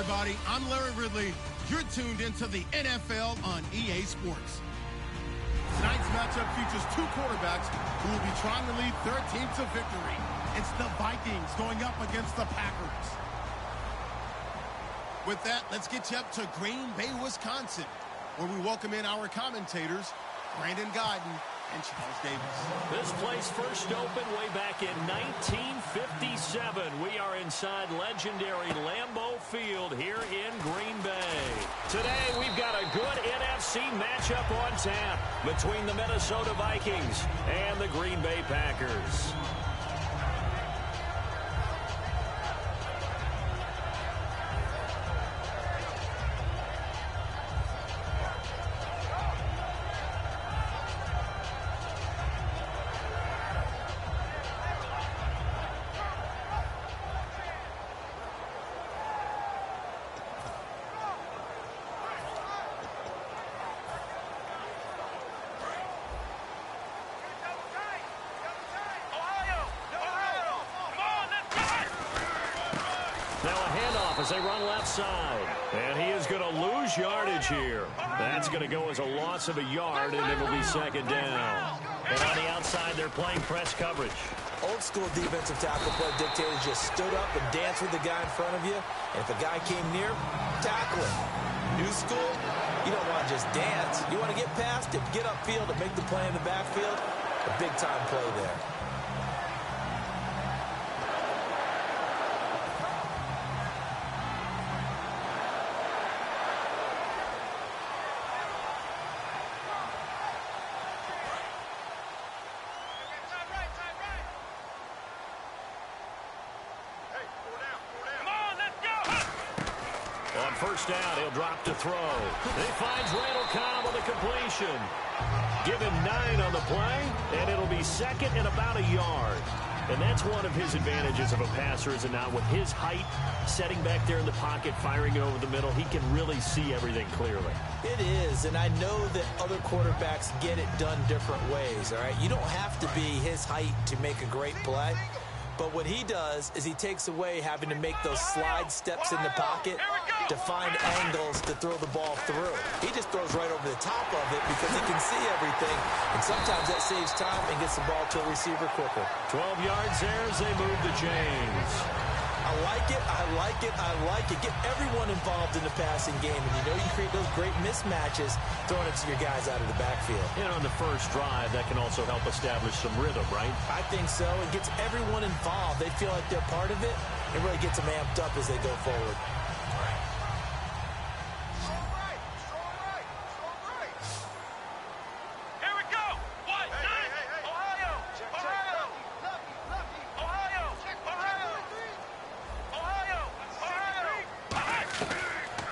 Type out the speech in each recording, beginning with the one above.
everybody. I'm Larry Ridley. You're tuned into the NFL on EA Sports. Tonight's matchup features two quarterbacks who will be trying to lead their team to victory. It's the Vikings going up against the Packers. With that, let's get you up to Green Bay, Wisconsin, where we welcome in our commentators, Brandon Godden and Charles Davis. This place first opened way back in 1957. We are inside legendary Lambeau Field here in Green Bay. Today, we've got a good NFC matchup on tap between the Minnesota Vikings and the Green Bay Packers. As they run left side. And he is going to lose yardage here. That's going to go as a loss of a yard, and it will be second down. And on the outside, they're playing press coverage. Old school defensive tackle play dictated just stood up and danced with the guy in front of you. And if a guy came near, tackle him. New school, you don't want to just dance. You want to get past him, get upfield, and make the play in the backfield. A big-time play there. First down, he'll drop to throw. He finds Randall Cobb on the completion. Give him 9 on the play, and it'll be second and about a yard. And that's one of his advantages of a passer, is it not? With his height, setting back there in the pocket, firing it over the middle, he can really see everything clearly. It is, and I know that other quarterbacks get it done different ways, all right? You don't have to be his height to make a great play. But what he does is he takes away having to make those slide steps in the pocket to find angles to throw the ball through. He just throws right over the top of it because he can see everything, and sometimes that saves time and gets the ball to a receiver quicker. 12 yards there as they move the chains. I like it, I like it, I like it. Get everyone involved in the passing game, and you know you create those great mismatches throwing it to your guys out of the backfield. And on the first drive, that can also help establish some rhythm, right? I think so. It gets everyone involved. They feel like they're part of it. It really gets them amped up as they go forward.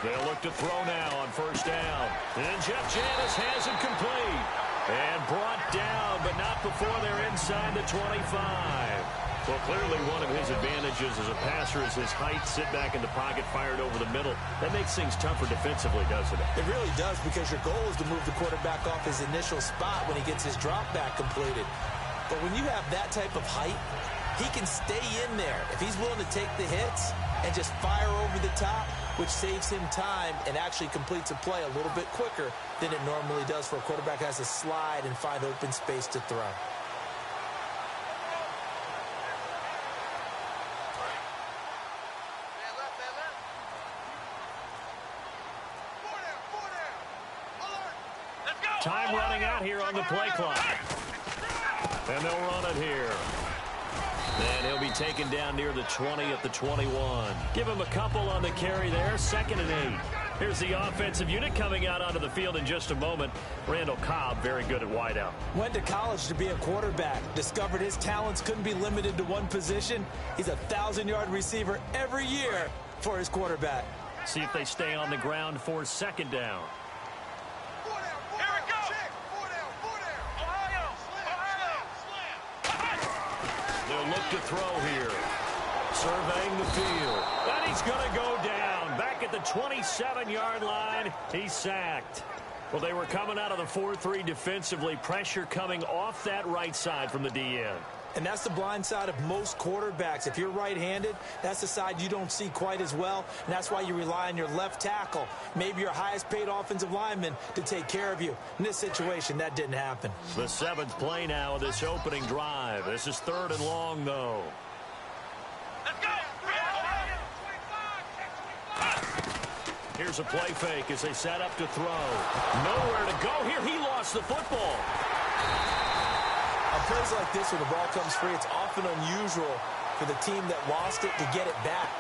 They'll look to throw now on first down. And Jeff Janis has it complete. And brought down, but not before they're inside the 25. Well, clearly one of his advantages as a passer is his height, sit back in the pocket, fired over the middle. That makes things tougher defensively, doesn't it? It really does, because your goal is to move the quarterback off his initial spot when he gets his drop back completed. But when you have that type of height, he can stay in there if he's willing to take the hits and just fire over the top, which saves him time and actually completes a play a little bit quicker than it normally does for a quarterback who has to slide and find open space to throw. Time running out here on the play clock. And they'll run it here. And he'll be taken down near the 20 at the 21. Give him a couple on the carry there. 2nd and 8. Here's the offensive unit coming out onto the field in just a moment. Randall Cobb, very good at wideout. Went to college to be a quarterback. Discovered his talents couldn't be limited to one position. He's a 1,000-yard receiver every year for his quarterback. See if they stay on the ground for 2nd down. They'll look to throw here. Surveying the field. And he's going to go down. Back at the 27-yard line. He's sacked. Well, they were coming out of the 4-3 defensively. Pressure coming off that right side from the DN. And that's the blind side of most quarterbacks. If you're right-handed, that's the side you don't see quite as well, and that's why you rely on your left tackle, maybe your highest-paid offensive lineman, to take care of you. In this situation, that didn't happen. The 7th play now of this opening drive. This is 3rd and long, though. Let's go! Here's a play fake as they set up to throw. Nowhere to go here. He lost the football. On plays like this, when the ball comes free, it's often unusual for the team that lost it to get it back.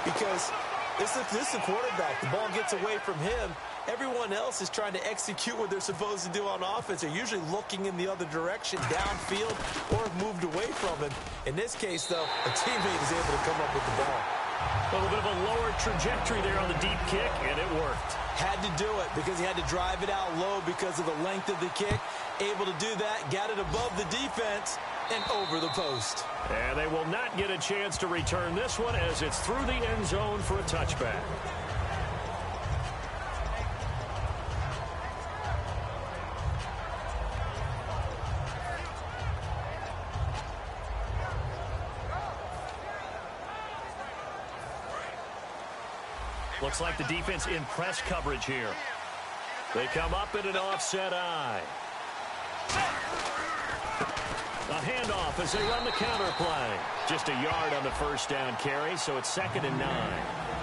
Because this is a quarterback. The ball gets away from him. Everyone else is trying to execute what they're supposed to do on offense. They're usually looking in the other direction, downfield, or have moved away from him. In this case, though, a teammate is able to come up with the ball. A little bit of a lower trajectory there on the deep kick, and it worked. Had to do it because he had to drive it out low because of the length of the kick. Able to do that, got it above the defense, and over the post. And they will not get a chance to return this one as it's through the end zone for a touchback. Looks like the defense in press coverage here. They come up in an offset eye. A handoff as they run the counter play. Just a yard on the first down carry, so it's 2nd and 9.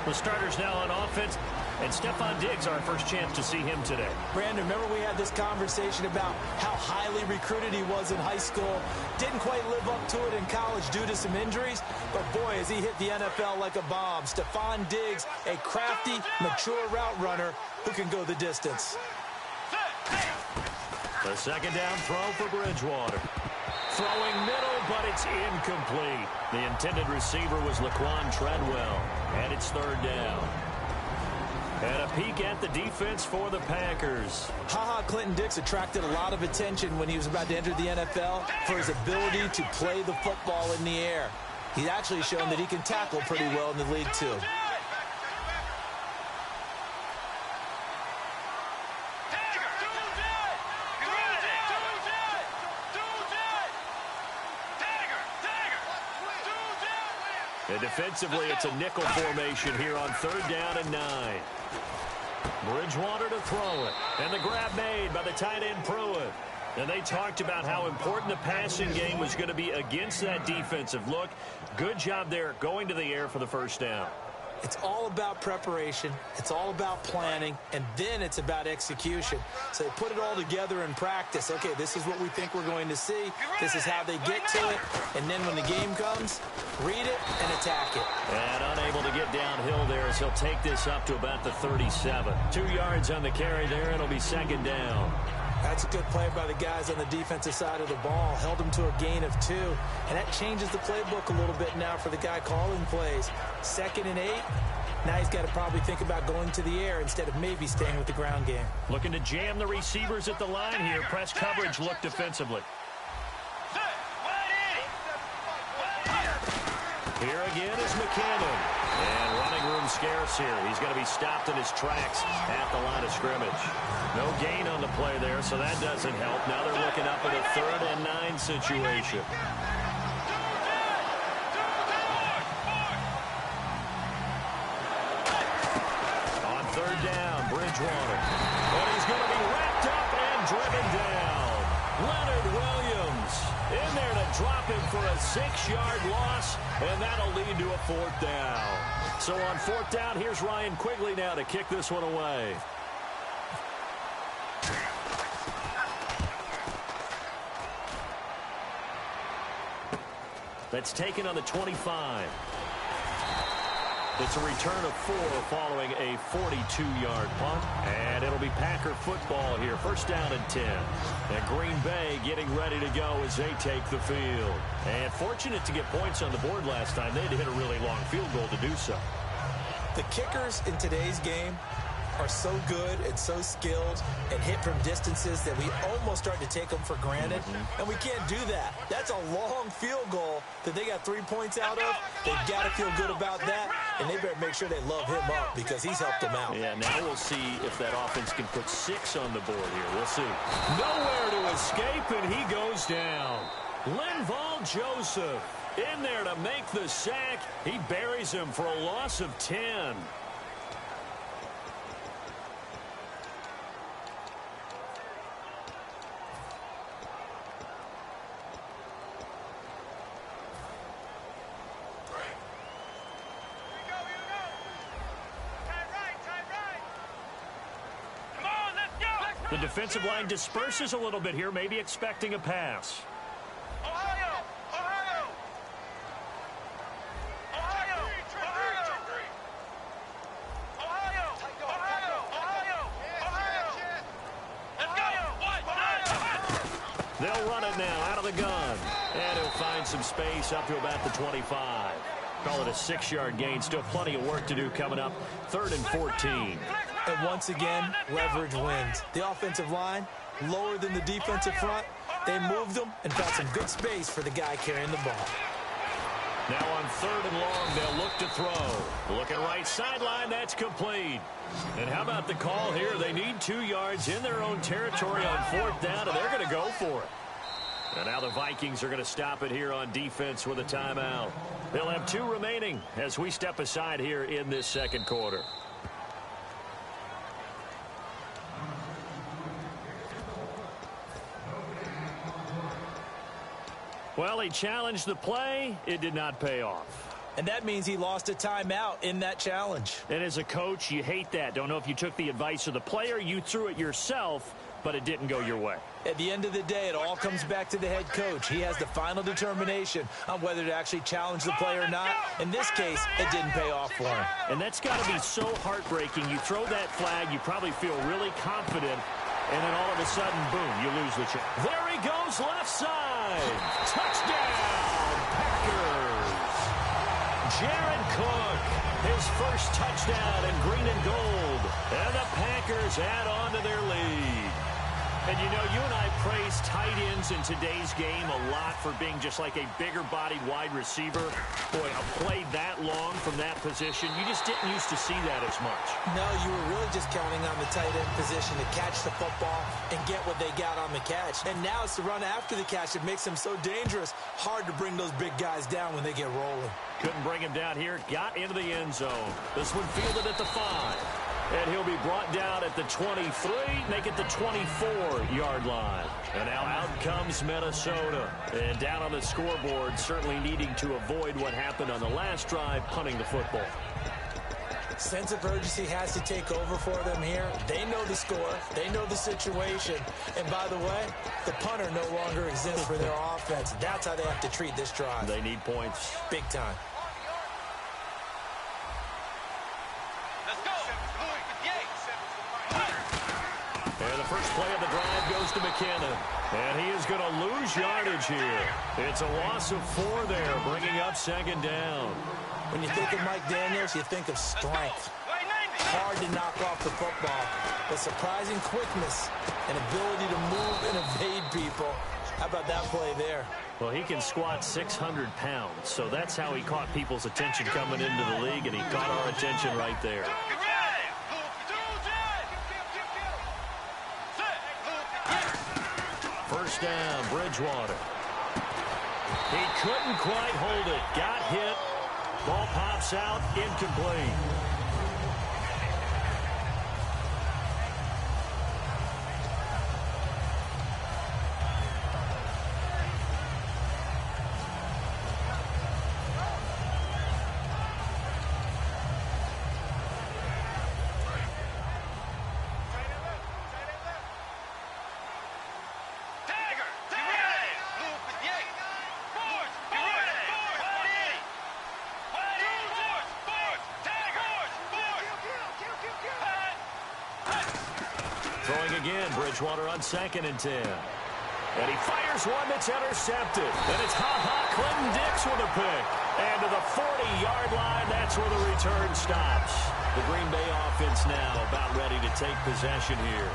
The starters now on offense, and Stephon Diggs, our first chance to see him today. Brandon, remember we had this conversation about how highly recruited he was in high school. Didn't quite live up to it in college due to some injuries, but boy, has he hit the NFL like a bomb. Stephon Diggs, a crafty, mature route runner who can go the distance. The 2nd down throw for Bridgewater. Throwing middle, but it's incomplete. The intended receiver was Laquan Treadwell, and it's 3rd down. And a peek at the defense for the Packers. Clinton Dix attracted a lot of attention when he was about to enter the NFL for his ability to play the football in the air. He's actually shown that he can tackle pretty well in the league, too. And defensively, it's a nickel formation here on 3rd down and 9. Bridgewater to throw it. And the grab made by the tight end Pruitt. And they talked about how important the passing game was going to be against that defensive look. Good job there going to the air for the first down. It's all about preparation. It's all about planning. And then it's about execution. So they put it all together in practice. Okay, this is what we think we're going to see. This is how they get to it. And then when the game comes, read it and attack it. And unable to get downhill there as he'll take this up to about the 37. 2 yards on the carry there. It'll be 2nd down. That's a good play by the guys on the defensive side of the ball. Held them to a gain of 2. And that changes the playbook a little bit now for the guy calling plays. 2nd and 8. Now he's got to probably think about going to the air instead of maybe staying with the ground game. Looking to jam the receivers at the line here. Press coverage look defensively. Here again is McKinnon. And running room scarce here. He's going to be stopped in his tracks at the line of scrimmage. No gain on the play there, so that doesn't help. Now they're looking up at a 3rd and 9 situation. On 3rd down, Bridgewater. And he's going to be wrapped up and driven down. Leonard Williams in there to drop him for a 6-yard loss, and that'll lead to a 4th down. So on 4th down, here's Ryan Quigley now to kick this one away. That's taken on the 25. It's a return of 4 following a 42-yard punt. And it'll be Packer football here. 1st down and 10. And Green Bay getting ready to go as they take the field. And fortunate to get points on the board last time. They had to hit a really long field goal to do so. The kickers in today's game are so good and so skilled and hit from distances that we almost start to take them for granted. And we can't do that. That's a long field goal that they got 3 points out of. They've got to feel good about that, and they better make sure they love him up because he's helped them out. Yeah, now we'll see if that offense can put 6 on the board here. We'll see. Nowhere to escape, and he goes down. Linval Joseph in there to make the sack. He buries him for a loss of 10. The defensive line disperses a little bit here, maybe expecting a pass. Ohio! Ohio! Ohio! Ohio! Ohio! Ohio! Ohio! Let's go! They'll run it now out of the gun. And he'll find some space up to about the 25. Call it a 6-yard gain. Still plenty of work to do coming up. 3rd and 14. And once again, leverage wins. The offensive line, lower than the defensive front. They moved them and found some good space for the guy carrying the ball. Now on 3rd and long, they'll look to throw. Looking right sideline, that's complete. And how about the call here? They need 2 yards in their own territory on 4th down, and they're going to go for it. And now the Vikings are going to stop it here on defense with a timeout. They'll have 2 remaining as we step aside here in this 2nd quarter. Well, he challenged the play. It did not pay off. And that means he lost a timeout in that challenge. And as a coach, you hate that. Don't know if you took the advice of the player, you threw it yourself, but it didn't go your way. At the end of the day, it all comes back to the head coach. He has the final determination on whether to actually challenge the play or not. In this case, it didn't pay off for him. And that's got to be so heartbreaking. You throw that flag, you probably feel really confident, and then all of a sudden, boom, you lose the chance. There he goes, left side. Touchdown, Packers. Jared Cook, his first touchdown in green and gold. And the Packers add on to their lead. And, you know, you and I praise tight ends in today's game a lot for being just like a bigger-bodied wide receiver. Boy, a play that long from that position, you just didn't used to see that as much. No, you were really just counting on the tight end position to catch the football and get what they got on the catch. And now it's the run after the catch that makes them so dangerous. Hard to bring those big guys down when they get rolling. Couldn't bring him down here. Got into the end zone. This one fielded at the 5. And he'll be brought down at the 23, make it the 24-yard line. And now out comes Minnesota. And down on the scoreboard, certainly needing to avoid what happened on the last drive, punting the football. Sense of urgency has to take over for them here. They know the score. They know the situation. And by the way, the punter no longer exists for their offense. That's how they have to treat this drive. They need points. Big time. And the first play of the drive goes to McKinnon. And he is going to lose yardage here. It's a loss of 4 there, bringing up 2nd down. When you think of Mike Daniels, you think of strength. Hard to knock off the football, but surprising quickness and ability to move and evade people. How about that play there? Well, he can squat 600 pounds, so that's how he caught people's attention coming into the league, and he caught our attention right there. First down, Bridgewater. He couldn't quite hold it. Got hit. Ball pops out, incomplete. Throwing again, Bridgewater on 2nd and 10. And he fires one that's intercepted. And it's Clinton Dix with a pick. And to the 40-yard line, that's where the return stops. The Green Bay offense now about ready to take possession here.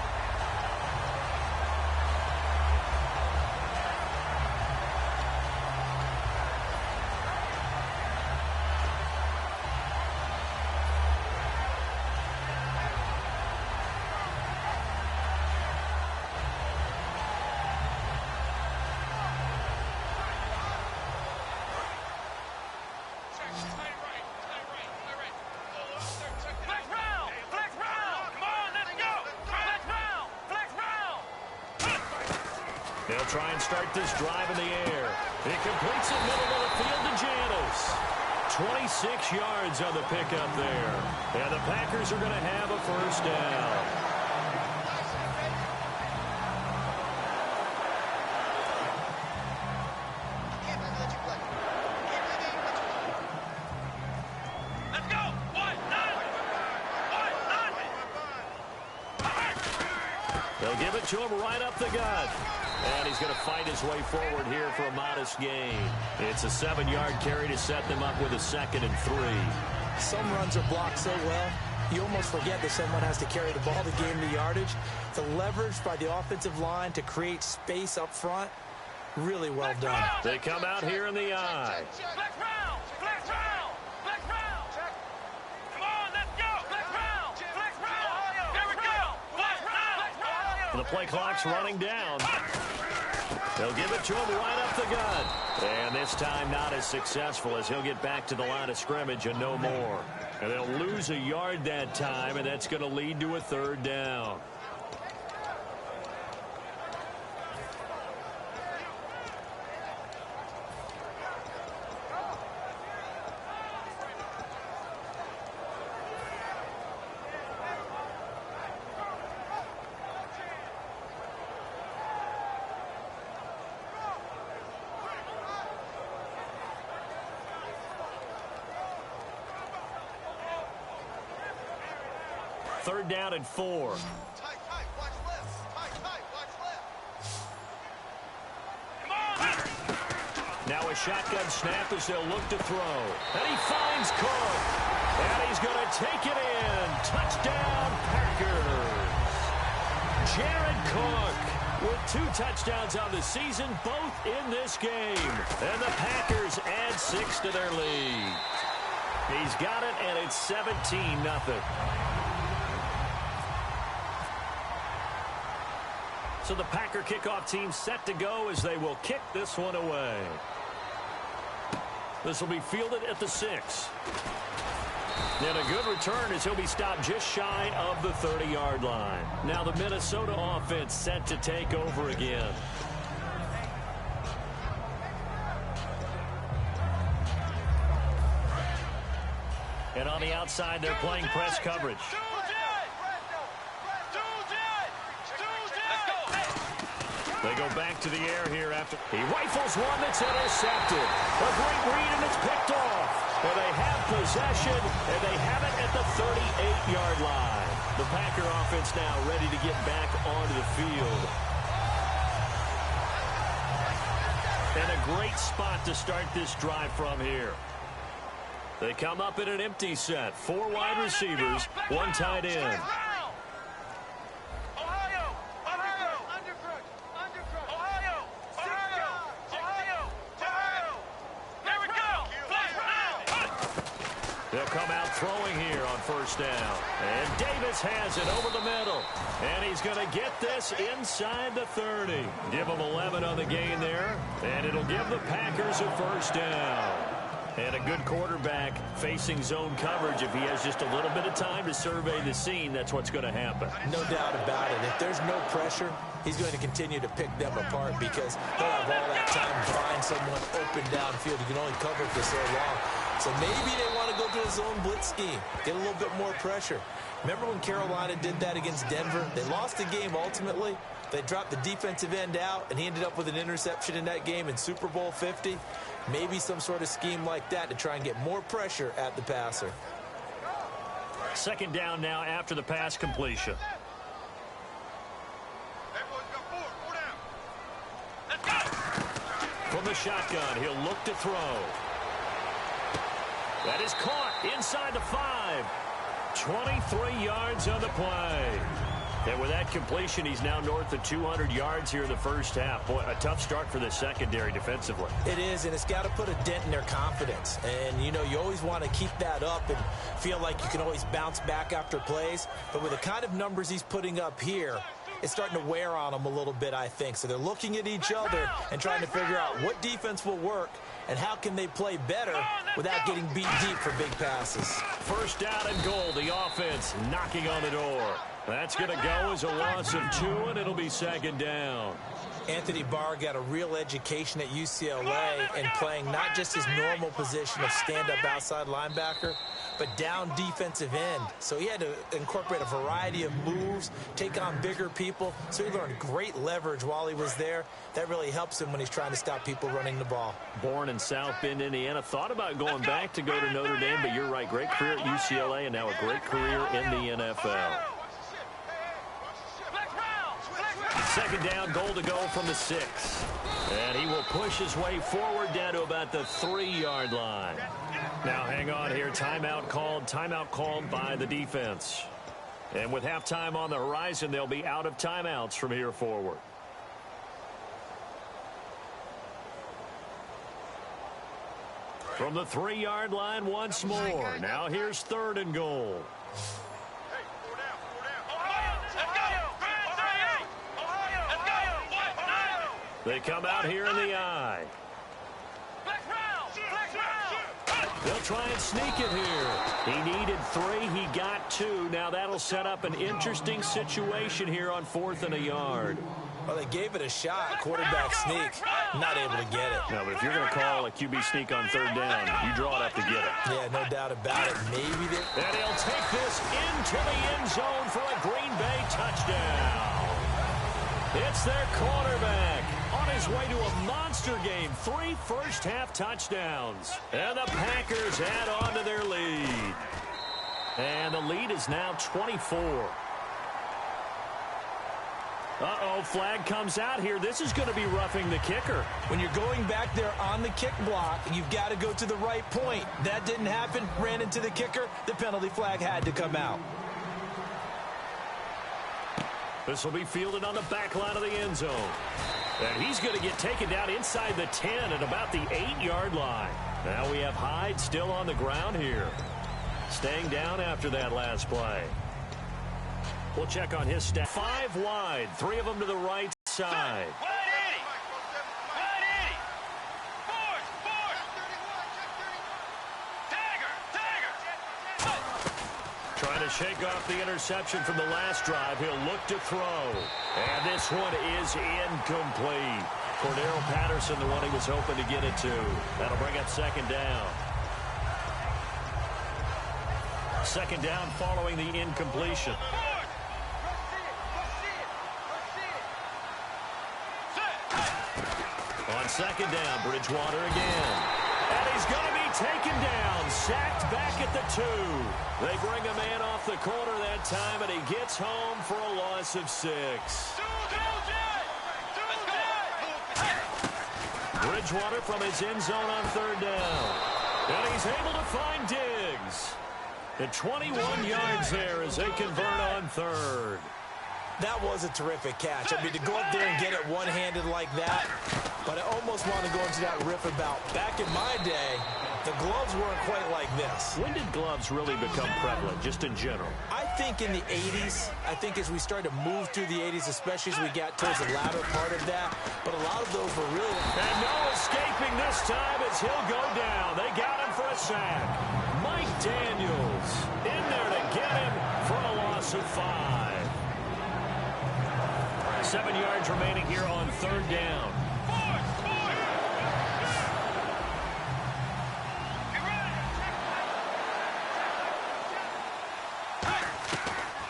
They'll try and start this drive in the air. It completes it middle of the field to Janis. 26 yards on the pickup there. And the Packers are going to have a first down. They'll give it to him right up the gut. And he's going to fight his way forward here for a modest gain. It's a 7-yard carry to set them up with a 2nd and 3. Some runs are blocked so well, you almost forget that someone has to carry the ball to gain the yardage. The leverage by the offensive line to create space up front, really well done. They come out here in the I. The play clock's running down. They'll give it to him right up the gut. And this time not as successful as he'll get back to the line of scrimmage and no more. And they'll lose a yard that time, and that's going to lead to a 3rd down. Third down and 4. Tight, watch left. Tight, watch left. Now a shotgun snap as they'll look to throw. And he finds Cook. And he's going to take it in. Touchdown, Packers. Jared Cook with 2 touchdowns on the season, both in this game. And the Packers add 6 to their lead. He's got it, and it's 17-0. So the Packer kickoff team set to go as they will kick this one away. This will be fielded at the 6. And a good return as he'll be stopped just shy of the 30-yard line. Now the Minnesota offense set to take over again. And on the outside, they're playing press coverage. They go back to the air here after he rifles one that's intercepted. A great read, and it's picked off. And they have possession, and they have it at the 38-yard line. The Packer offense now ready to get back onto the field. And a great spot to start this drive from here. They come up in an empty set. 4 wide receivers, 1 tight end. They'll come out throwing here on first down. And Davis has it over the middle. And he's going to get this inside the 30. Give him 11 on the gain there. And it'll give the Packers a first down. And a good quarterback facing zone coverage. If he has just a little bit of time to survey the scene, that's what's going to happen. No doubt about it. If there's no pressure, he's going to continue to pick them apart because he'll have all that time to find someone open downfield. He can only cover for so long. So maybe they want to go to a zone blitz scheme, get a little bit more pressure. Remember when Carolina did that against Denver? They lost the game ultimately. They dropped the defensive end out, and he ended up with an interception in that game in Super Bowl 50. Maybe some sort of scheme like that to try and get more pressure at the passer. Second down now after the pass completion. From the shotgun, he'll look to throw. That is caught inside the 5. 23 yards on the play. And with that completion, he's now north of 200 yards here in the first half. Boy, a tough start for the secondary defensively. It is, and it's got to put a dent in their confidence. And, you know, you always want to keep that up and feel like you can always bounce back after plays. But with the kind of numbers he's putting up here, it's starting to wear on them a little bit, I think. So they're looking at each other and trying to figure out what defense will work and how can they play better without getting beat deep for big passes. First down and goal, the offense knocking on the door. That's going to go as a loss of 2, and it'll be second down. Anthony Barr got a real education at UCLA in playing not just his normal position of stand-up outside linebacker, but down defensive end. So he had to incorporate a variety of moves, take on bigger people. So he learned great leverage while he was there. That really helps him when he's trying to stop people running the ball. Born in South Bend, Indiana. Thought about going back to go to Notre Dame, but you're right. Great career at UCLA and now a great career in the NFL. Second down, goal to go from the 6. And he will push his way forward down to about the 3-yard line. Now hang on here. Timeout called by the defense. And with halftime on the horizon, they'll be out of timeouts from here forward. From the 3-yard line once more. Now here's 3rd and goal. They come out here in the I. They'll try and sneak it here. He needed 3. He got 2. Now that'll set up an interesting situation here on 4th and a yard. Well, they gave it a shot. Quarterback sneak. Not able to get it. No, but if you're going to call a QB sneak on 3rd down, you draw it up to get it. Yeah, no doubt about it. Maybe they... And he'll take this into the end zone for a Green Bay touchdown. It's their quarterback on his way to a monster game. 3 first-half touchdowns. And the Packers add on to their lead. And the lead is now 24. Uh-oh, flag comes out here. This is going to be roughing the kicker. When you're going back there on the kick block, you've got to go to the right point. That didn't happen. Ran into the kicker. The penalty flag had to come out. This will be fielded on the back line of the end zone. And he's going to get taken down inside the 10 at about the 8-yard line. Now we have Hyde still on the ground here. Staying down after that last play. We'll check on his stat. 5 wide, 3 of them to the right side. Trying to shake off the interception from the last drive. He'll look to throw. And this one is incomplete. Cordero Patterson, the one he was hoping to get it to. That'll bring up second down. Second down following the incompletion. On second down, Bridgewater again. And he's going to be taken down, sacked back at the 2. They bring a man off the corner that time, and he gets home for a loss of 6. Bridgewater from his end zone on 3rd down. And he's able to find Diggs. The 21 yards there as they convert on 3rd. That was a terrific catch. I mean, to go up there and get it one-handed like that, but I almost want to go into that riff about back in my day, the gloves weren't quite like this. When did gloves really become prevalent, just in general? I think in the 80s. I think as we started to move through the 80s, especially as we got towards the latter part of that, but a lot of those were really... And no escaping this time as he'll go down. They got him for a sack. Mike Daniels in there to get him for a loss of 5. 7 yards remaining here on 3rd down.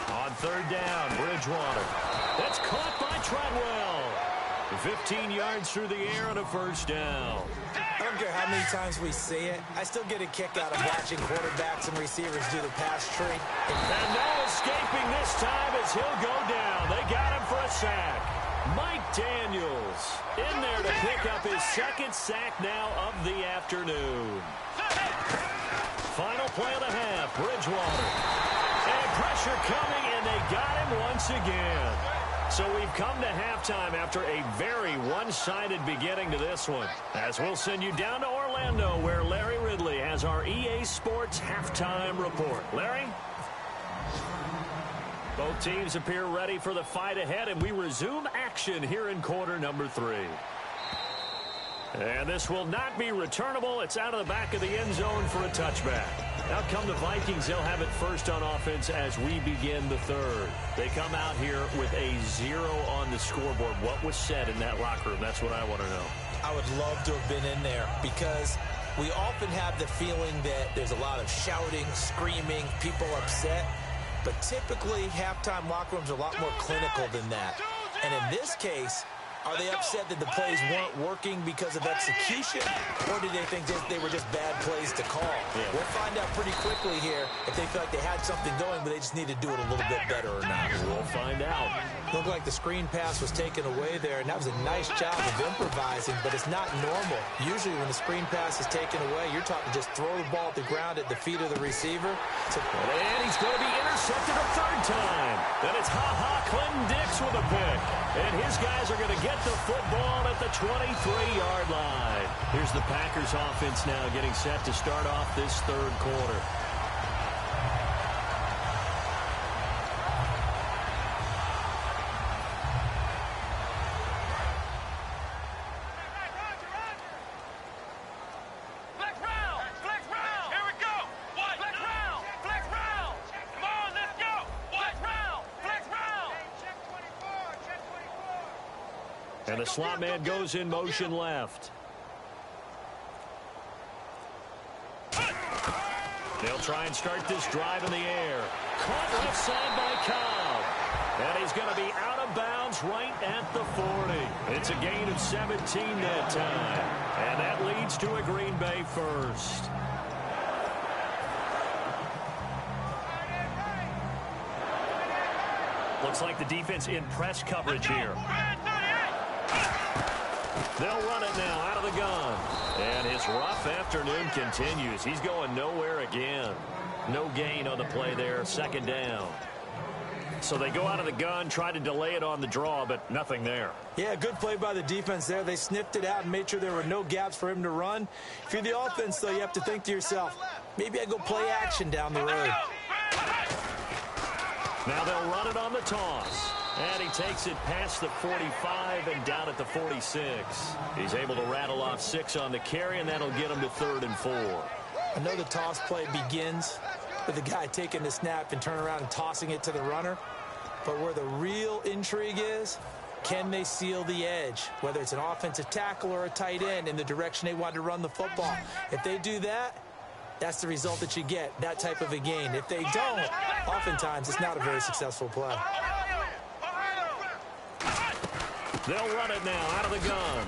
On 3rd down, Bridgewater. That's caught by Treadwell. 15 yards through the air on a first down. I don't care how many times we see it. I still get a kick out of watching quarterbacks and receivers do the pass tree. And no escaping this time as he'll go down. They got him for a sack. Mike Daniels in there to pick up his 2nd sack now of the afternoon. Final play of the half, Bridgewater. And pressure coming, and they got him once again. So we've come to halftime after a very one-sided beginning to this one. As we'll send you down to Orlando, where Larry Ridley has our EA Sports halftime report. Larry? Both teams appear ready for the fight ahead, and we resume action here in quarter number 3. And this will not be returnable. It's out of the back of the end zone for a touchback. Out come the Vikings. They'll have it first on offense as we begin the third. They come out here with a 0 on the scoreboard. What was said in that locker room? That's what I want to know. I would love to have been in there because we often have the feeling that there's a lot of shouting, screaming, people upset. But typically, halftime locker rooms are a lot more clinical than that. And in this case, are they upset that the plays weren't working because of execution, or did they think they were just bad plays to call? Yeah. We'll find out pretty quickly here if they feel like they had something going, but they just need to do it a little bit better or not. We'll find out. Looked like the screen pass was taken away there, and that was a nice job of improvising, but it's not normal. Usually when the screen pass is taken away, you're taught to just throw the ball at the ground at the feet of the receiver. And he's going to be intercepted a third time. Then it's Clinton Dix with a pick. And his guys are going to get the football at the 23-yard line. Here's the Packers offense now getting set to start off this third quarter. And the slot man goes in motion left. They'll try and start this drive in the air. Caught left side by Cobb. And he's going to be out of bounds right at the 40. It's a gain of 17 that time. And that leads to a Green Bay first. Looks like the defense in press coverage here. They'll run it now out of the gun. And his rough afternoon continues. He's going nowhere again. No gain on the play there. Second down. So they go out of the gun, try to delay it on the draw, but nothing there. Yeah, good play by the defense there. They sniffed it out and made sure there were no gaps for him to run. If you're the offense, though, you have to think to yourself, maybe I go play action down the road. Now they'll run it on the toss. And he takes it past the 45 and down at the 46. He's able to rattle off 6 on the carry, and that'll get him to 3rd and 4. I know the toss play begins with the guy taking the snap and turning around and tossing it to the runner. But where the real intrigue is, can they seal the edge? Whether it's an offensive tackle or a tight end in the direction they want to run the football. If they do that, that's the result that you get, that type of a gain. If they don't, oftentimes it's not a very successful play. They'll run it now out of the gun.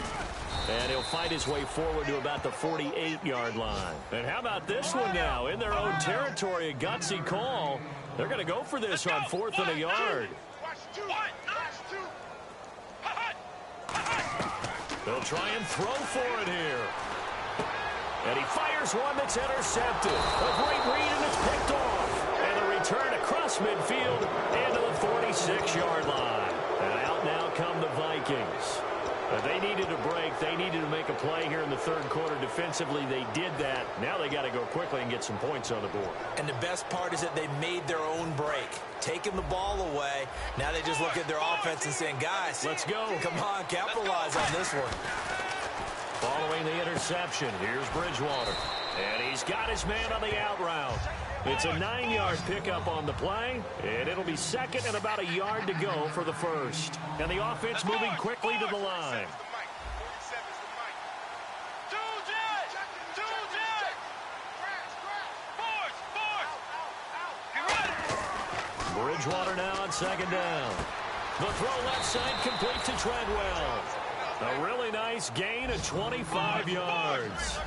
And he'll fight his way forward to about the 48-yard line. And how about this one now? In their own territory, a gutsy call. They're going to go for this on 4th and a yard. They'll try and throw for it here. And he fires one that's intercepted. A great read, and it's picked off. And the return across midfield into the 46-yard line. And out now come the Vikings. They needed a break. They needed to make a play here in the third quarter. Defensively, they did that. Now they got to go quickly and get some points on the board. And the best part is that they made their own break. Taking the ball away. Now they just look at their offense and saying, guys, let's go. Come on, capitalize on this one. Following the interception, here's Bridgewater. And he's got his man on the out route. It's a 9-yard pickup on the play, and it'll be 2nd and about a yard to go for the first. And the offense moving quickly to the line. Bridgewater now on 2nd down. The throw left side complete to Treadwell. A really nice gain of 25 yards.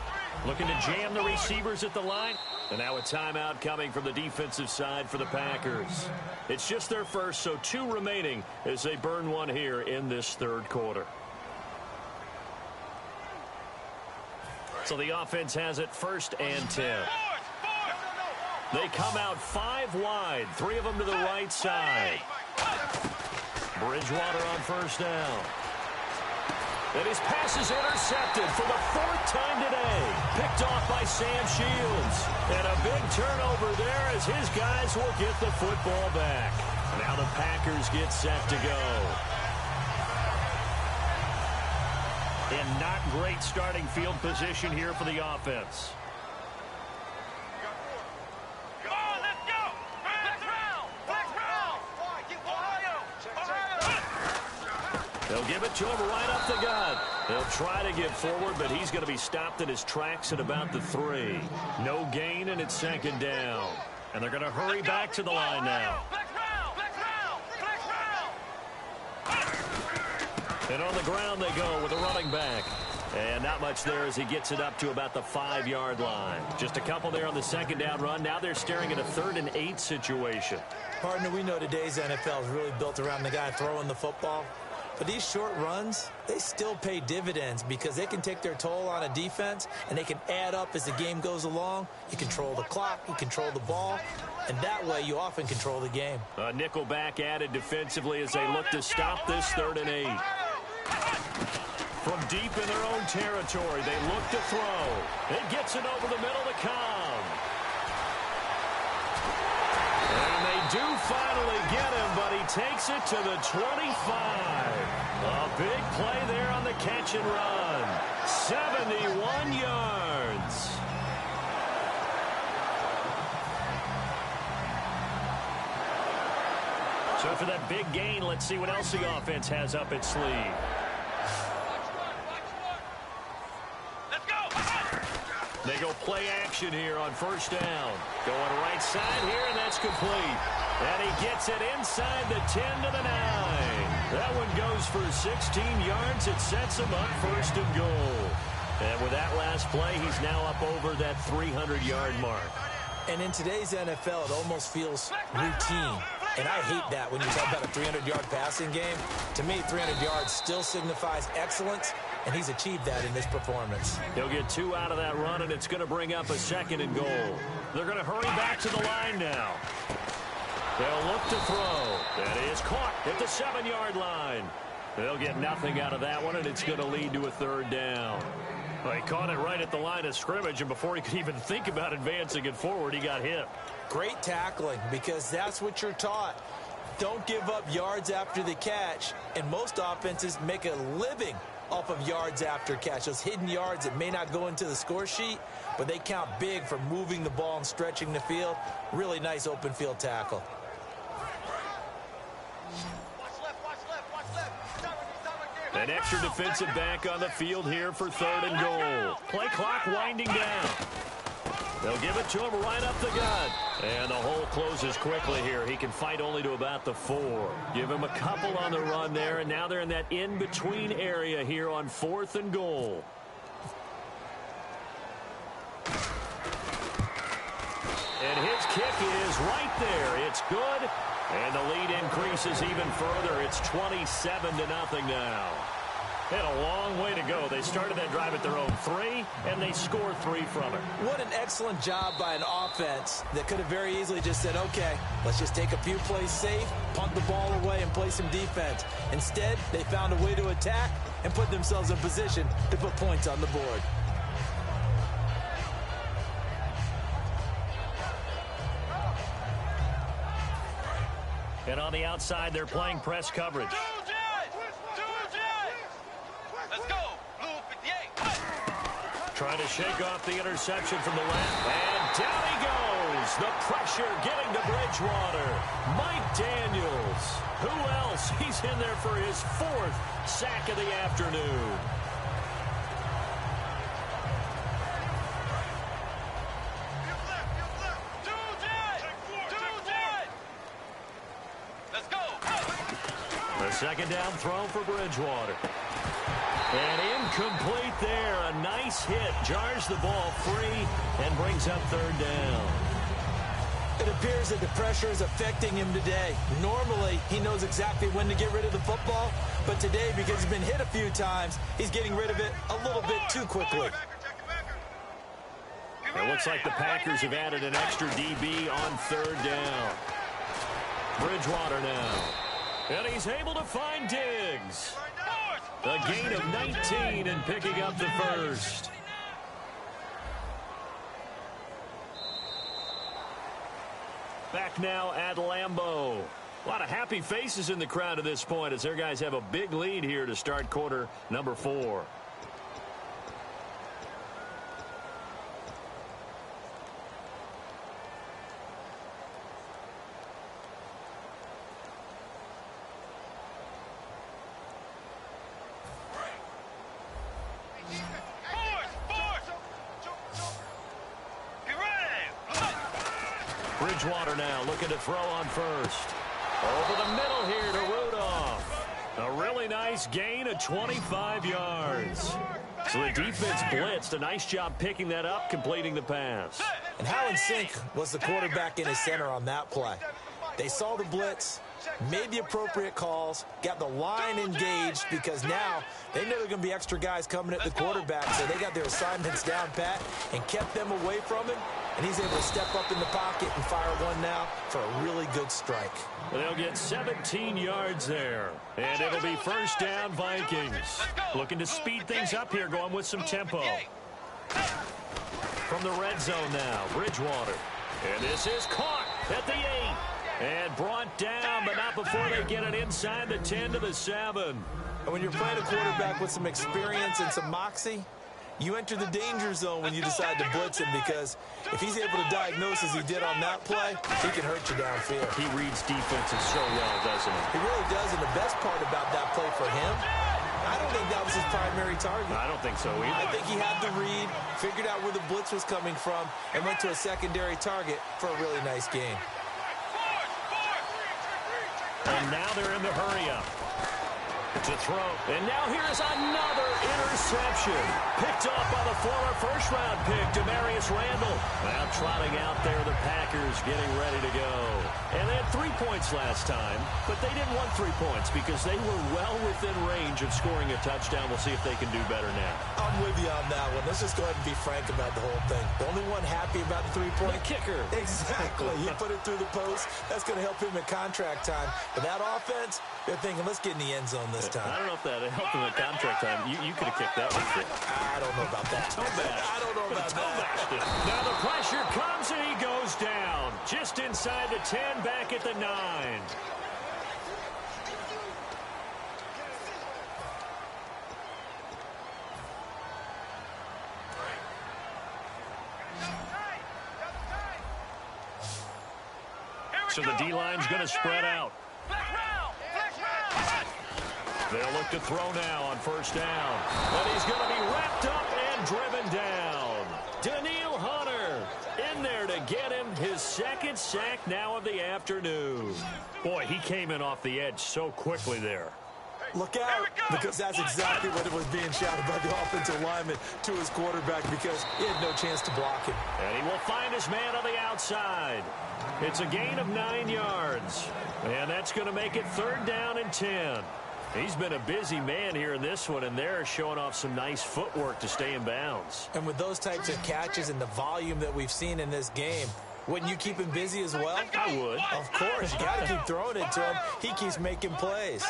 Looking to jam the receivers at the line. And now a timeout coming from the defensive side for the Packers. It's just their first, so 2 remaining as they burn one here in this third quarter. So the offense has it 1st and 10. They come out 5 wide, 3 of them to the right side. Bridgewater on 1st down. And his pass is intercepted for the 4th time today. Picked off by Sam Shields. And a big turnover there as his guys will get the football back. Now the Packers get set to go. And not great starting field position here for the offense. They'll give it to him right up the gut. He'll try to get forward, but he's going to be stopped in his tracks at about the 3. No gain, and it's 2nd down. And they're going to hurry back to the line now. And on the ground they go with a running back. And not much there as he gets it up to about the 5-yard line. Just a couple there on the 2nd down run. Now they're staring at a 3rd and 8 situation. Partner, we know today's NFL is really built around the guy throwing the football. But these short runs, they still pay dividends because they can take their toll on a defense and they can add up as the game goes along. You control the clock, you control the ball, and that way you often control the game. A nickel back added defensively as they look to stop this 3rd and 8. From deep in their own territory, they look to throw. It gets it over the middle to Cobb. And they do finally get him, but he takes it to the 25. A big play there on the catch and run. 71 yards. So for that big gain, let's see what else the offense has up its sleeve. They go play action here on 1st down. Going right side here, and that's complete. And he gets it inside the 10 to the 9. That one goes for 16 yards. It sets him up 1st and goal. And with that last play, he's now up over that 300-yard mark. And in today's NFL, it almost feels routine. And I hate that when you talk about a 300-yard passing game. To me, 300 yards still signifies excellence, and he's achieved that in this performance. He'll get 2 out of that run, and it's going to bring up a 2nd and goal. They're going to hurry back to the line now. They'll look to throw. That is caught at the 7-yard line. They'll get nothing out of that one, and it's going to lead to a 3rd down. Well, he caught it right at the line of scrimmage, and before he could even think about advancing it forward, he got hit. Great tackling, because that's what you're taught. Don't give up yards after the catch, and most offenses make a living off of yards after catch. Those hidden yards that may not go into the score sheet, but they count big for moving the ball and stretching the field. Really nice open field tackle. An extra defensive back on the field here for 3rd and goal. Play clock winding down. They'll give it to him right up the gut. And the hole closes quickly here. He can fight only to about the 4. Give him a couple on the run there, and now they're in that in-between area here on 4th and goal. And his kick is right there. It's good. And the lead increases even further. It's 27-0 now. They had a long way to go. They started that drive at their own 3, and they scored 3 from it. What an excellent job by an offense that could have very easily just said, okay, let's just take a few plays safe, punt the ball away, and play some defense. Instead, they found a way to attack and put themselves in position to put points on the board. And on the outside, they're playing press coverage. Let's go. Blue 58. Trying to shake off the interception from the left. And down he goes. The pressure getting to Bridgewater. Mike Daniels. Who else? He's in there for his 4th sack of the afternoon. A 2nd down throw for Bridgewater. And incomplete there. A nice hit. Jars the ball free and brings up 3rd down. It appears that the pressure is affecting him today. Normally, he knows exactly when to get rid of the football. But today, because he's been hit a few times, he's getting rid of it a little bit too quickly. It looks like the Packers have added an extra DB on 3rd down. Bridgewater now. And he's able to find Diggs. A gain of 19 and picking up the 1st. Back now at Lambeau. A lot of happy faces in the crowd at this point as their guys have a big lead here to start quarter number 4. Bridgewater now looking to throw on first. Over the middle here to Rudolph. A really nice gain of 25 yards. So the defense blitzed. A nice job picking that up, completing the pass. And how in sync was the quarterback in his center on that play? They saw the blitz, made the appropriate calls, got the line engaged because now they know there are going to be extra guys coming at the quarterback, so they got their assignments down pat and kept them away from him, and he's able to step up in the pocket and fire one now for a really good strike. They'll get 17 yards there, and it'll be first down Vikings. Looking to speed things up here, going with some tempo. From the red zone now, Bridgewater. And this is caught at the 8. And brought down, but not before they get it inside the 10 to the 7. And when you're playing a quarterback with some experience and some moxie, you enter the danger zone when you decide to blitz him, because if he's able to diagnose as he did on that play, he can hurt you downfield. He reads defenses so well, doesn't he? He really does, and the best part about that play for him, I don't think that was his primary target. I don't think so either. I think he had the read, figured out where the blitz was coming from, and went to a secondary target for a really nice gain. And now they're in the hurry-up to throw. And now here's another interception. Picked up by the former first-round pick, Demarius Randall. Now trotting out there, the Packers getting ready to go. And they had 3 points last time, but they didn't want 3 points because they were well within range of scoring a touchdown. We'll see if they can do better now. I'm with you on that one. Let's just go ahead and be frank about the whole thing. The only one happy about the 3-point kicker. Exactly. He put it through the post. That's going to help him in contract time. But that offense, they're thinking, let's get in the end zone this time. I don't know if that helped him in contract time. You could have kicked that one. I don't know about that. I don't know about that. Now the pressure comes and he goes down. Just inside the 10, back at the 9. So the D-line's going to spread out. They'll look to throw now on first down. And he's going to be wrapped up and driven down. Daniil Hunter in there to get him his second sack now of the afternoon. Boy, he came in off the edge so quickly there. Look out, because that's exactly what it was being shouted by the offensive lineman to his quarterback, because he had no chance to block him. And he will find his man on the outside. It's a gain of 9 yards. And that's going to make it third down and 10. He's been a busy man here in this one, and they're showing off some nice footwork to stay in bounds. And with those types of catches and the volume that we've seen in this game, wouldn't you keep him busy as well? I would. Of course. You got to keep throwing it to him. He keeps making plays.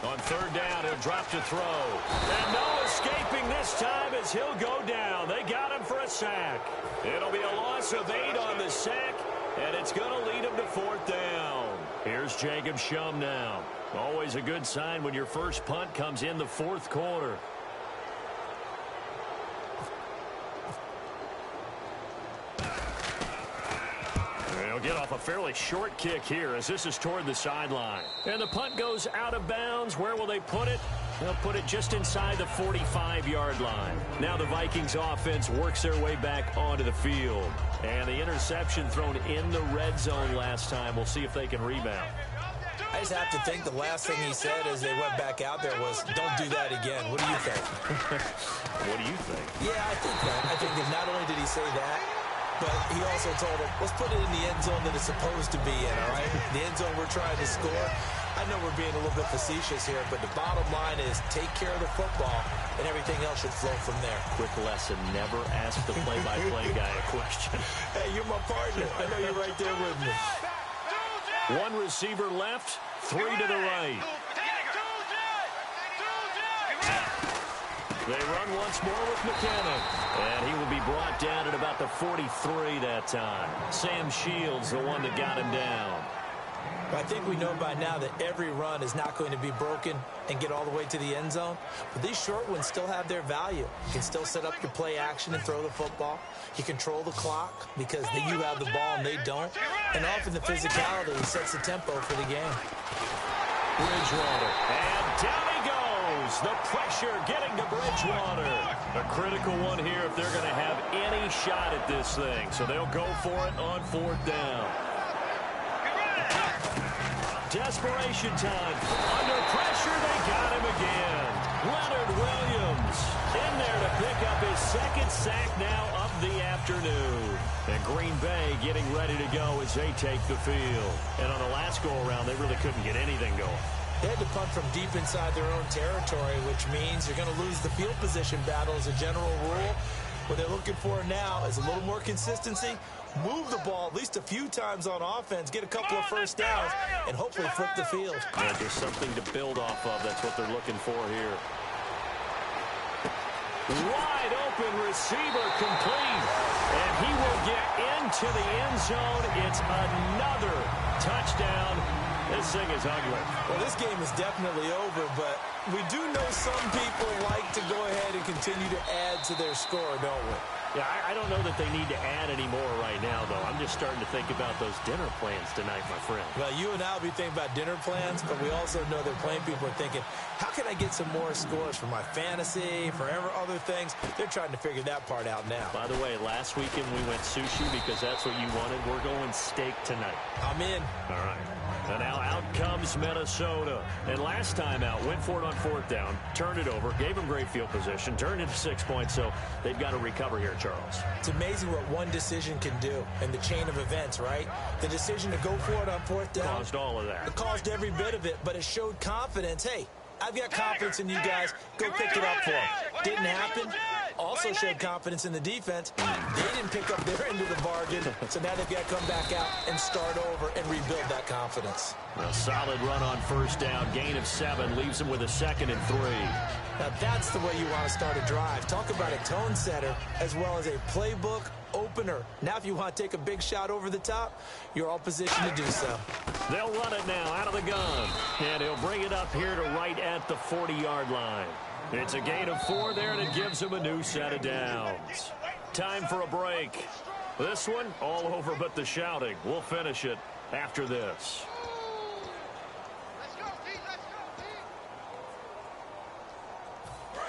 On third down, he'll drop to throw. And no escaping this time as he'll go down. They got him for a sack. It'll be a loss of 8 on the sack, and it's going to lead him to fourth down. Here's Jacob Shum now. Always a good sign when your first punt comes in the fourth quarter. They'll get off a fairly short kick here as this is toward the sideline. And the punt goes out of bounds. Where will they put it? They'll put it just inside the 45-yard line. Now the Vikings offense works their way back onto the field. And the interception thrown in the red zone last time. We'll see if they can rebound. I just have to think the last thing he said as they went back out there was, don't do that again. What do you think? What do you think? Yeah, I think that. I think that not only did he say that, but he also told him, let's put it in the end zone that it's supposed to be in, all right? The end zone we're trying to score. I know we're being a little bit facetious here, but the bottom line is take care of the football, and everything else should flow from there. Quick lesson, never ask the play-by-play guy a question. Hey, you're my partner. I know you're right there with me. One receiver left, 3 to the right. They run once more with McKinnon. And he will be brought down at about the 43 that time. Sam Shields, the one that got him down. I think we know by now that every run is not going to be broken and get all the way to the end zone. But these short ones still have their value. You can still set up your play action and throw the football. You control the clock because you have the ball and they don't. And often the physicality sets the tempo for the game. Bridgewater. And down he goes. The pressure getting to Bridgewater. A critical one here if they're going to have any shot at this thing. So they'll go for it on 4th down. Desperation time. Under pressure, they got him again. Leonard Williams in there to pick up his 2nd sack now of the afternoon. And Green Bay getting ready to go as they take the field. And on the last go-around, they really couldn't get anything going. They had to punt from deep inside their own territory, which means you're going to lose the field position battle as a general rule. What they're looking for now is a little more consistency, move the ball at least a few times on offense, get a couple of first downs, and hopefully flip the field. Yeah, just something to build off of. That's what they're looking for here. Wide open receiver complete. And he will get into the end zone. It's another touchdown. This thing is ugly. Well, this game is definitely over, but we do know some people like to go ahead and continue to add to their score, don't we? Yeah, I don't know that they need to add any more right now, though. I'm just starting to think about those dinner plans tonight, my friend. Well, you and I will be thinking about dinner plans, but we also know that playing people are thinking, how can I get some more scores for my fantasy, for other things? They're trying to figure that part out now. By the way, last weekend we went sushi because that's what you wanted. We're going steak tonight. I'm in. All right. And now out comes Minnesota. And last time out, went for it on 4th down, turned it over, gave them great field position, turned it to 6 points, so they've got to recover here, Charles. It's amazing what one decision can do in the chain of events, right? The decision to go for it on 4th down. Caused all of that. It caused every bit of it, but it showed confidence. Hey, I've got confidence in you guys. Go pick it up for them. Didn't happen. Also showed confidence in the defense. They didn't pick up their end of the bargain, so now they've got to come back out and start over and rebuild that confidence. A solid run on 1st down. Gain of 7 leaves them with a 2nd and 3. Now that's the way you want to start a drive. Talk about a tone setter as well as a playbook opener. Now if you want to take a big shot over the top, you're all positioned to do so. They'll run it now out of the gun. And he'll bring it up here to right at the 40-yard line. It's a gain of 4 there, and it gives him a new set of downs. Time for a break. This one, all over but the shouting. We'll finish it after this.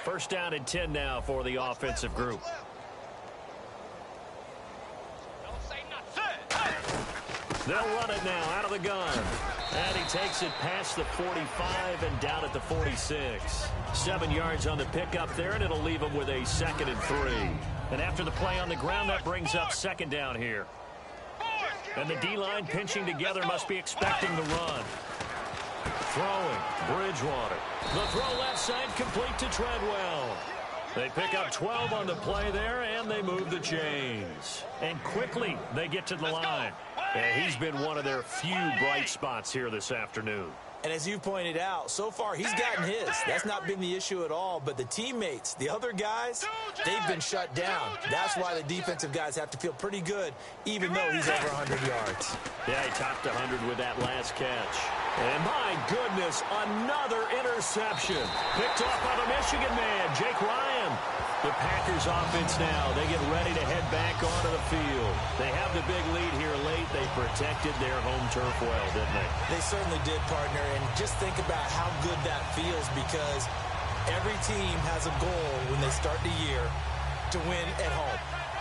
First down and 10 now for the offensive group. They'll run it now out of the gun. And he takes it past the 45 and down at the 46. 7 yards on the pickup there, and it'll leave him with a 2nd and 3. And after the play on the ground, that brings up 2nd down here. And the D-line pinching together must be expecting the run. Throwing, Bridgewater. The throw left side complete to Treadwell. They pick up 12 on the play there, and they move the chains. And quickly, they get to the line. And he's been one of their few bright spots here this afternoon. And as you pointed out, so far he's gotten his. That's not been the issue at all. But the teammates, the other guys, they've been shut down. That's why the defensive guys have to feel pretty good, even though he's over 100 yards. Yeah, he topped 100 with that last catch. And my goodness, another interception. Picked off by the Michigan man, Jake Ryan. The Packers offense now, they get ready to head back onto the field. They have the big lead here late. They protected their home turf well, didn't they? They certainly did, partner. And just think about how good that feels, because every team has a goal when they start the year to win at home.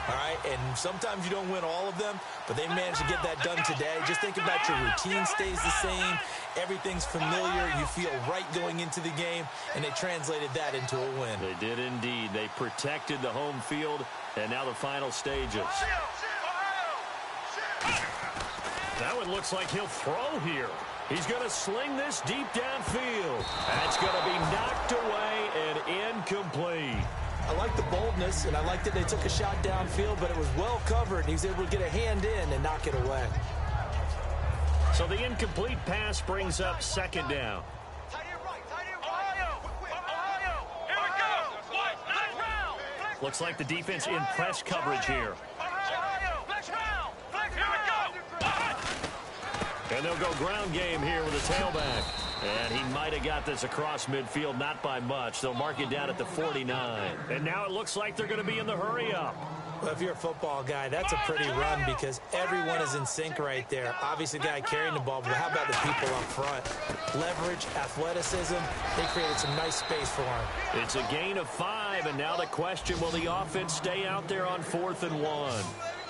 All right, and sometimes you don't win all of them, but they managed to get that done today. Just think about your routine stays the same. Everything's familiar. You feel right going into the game, and they translated that into a win. They did indeed. They protected the home field, and now the final stages. That one looks like he'll throw here. He's going to sling this deep downfield. That's going to be knocked away and incomplete. I like the boldness, and I like that they took a shot downfield, but it was well covered. He was able to get a hand in and knock it away. So the incomplete pass brings up 2nd down. Looks like the defense in press coverage here. And they'll go ground game here with a tailback. And he might have got this across midfield, not by much. They'll mark it down at the 49. And now it looks like they're going to be in the hurry-up. Well, if you're a football guy, that's a pretty run because everyone is in sync right there. Obviously, the guy carrying the ball, but how about the people up front? Leverage, athleticism, they created some nice space for him. It's a gain of 5, and now the question, will the offense stay out there on 4th and 1?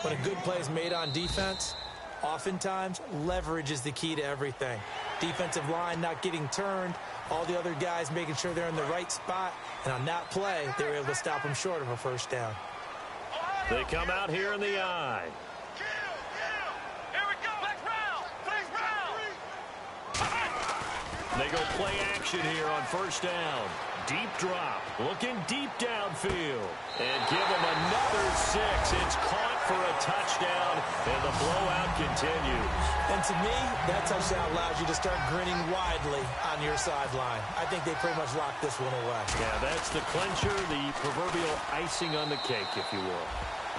When a good play is made on defense, oftentimes leverage is the key to everything. Defensive line not getting turned, all the other guys making sure they're in the right spot, and on that play, they were able to stop them short of a first down. They come out here in the I. Here we go. Black round. Black round. They go play action here on first down. Deep drop. Looking deep downfield. And give them another 6. It's caught for a touchdown, and the blowout continues. And to me, that touchdown allows you to start grinning widely on your sideline. I think they pretty much locked this one away. Yeah, that's the clincher, the proverbial icing on the cake, if you will.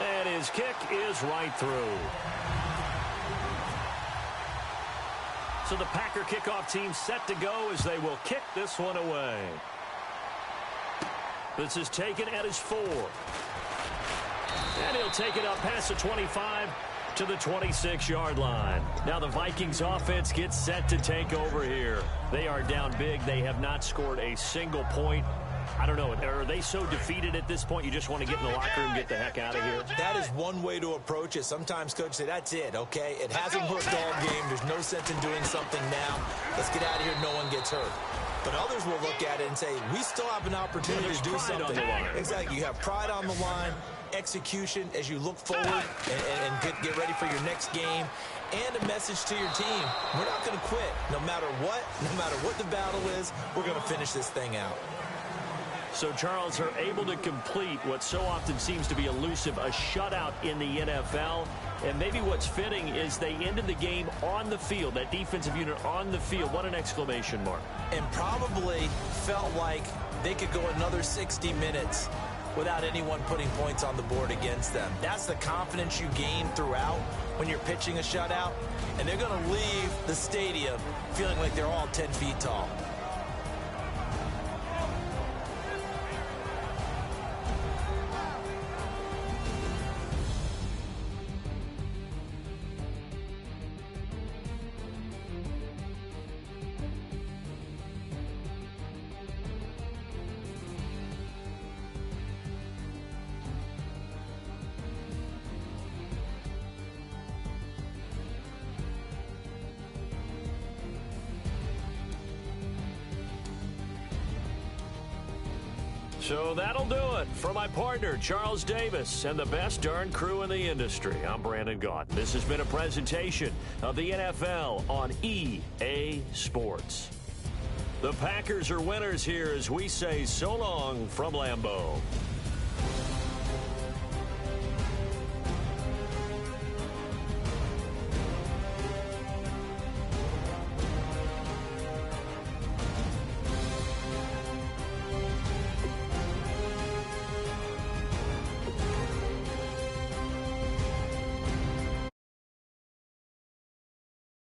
And his kick is right through. So the Packer kickoff team set to go as they will kick this one away. This is taken at his 4. And he'll take it up past the 25 to the 26-yard line. Now the Vikings offense gets set to take over here. They are down big. They have not scored a single point. I don't know. Are they so defeated at this point you just want to get in the locker room and get the heck out of here? That is one way to approach it. Sometimes coaches say, that's it, okay? It hasn't worked all game. There's no sense in doing something now. Let's get out of here. No one gets hurt. But others will look at it and say, we still have an opportunity to do something. Exactly. You have pride on the line, execution as you look forward and get ready for your next game, and a message to your team. We're not going to quit. No matter what the battle is, we're going to finish this thing out. So, Charles, are able to complete what so often seems to be elusive, a shutout in the NFL. And maybe what's fitting is they ended the game on the field, that defensive unit on the field. What an exclamation mark. And probably felt like they could go another 60 minutes without anyone putting points on the board against them. That's the confidence you gain throughout when you're pitching a shutout. And they're going to leave the stadium feeling like they're all 10 feet tall. So that'll do it for my partner, Charles Davis, and the best darn crew in the industry. I'm Brandon Gaunt. This has been a presentation of the NFL on EA Sports. The Packers are winners here as we say so long from Lambeau.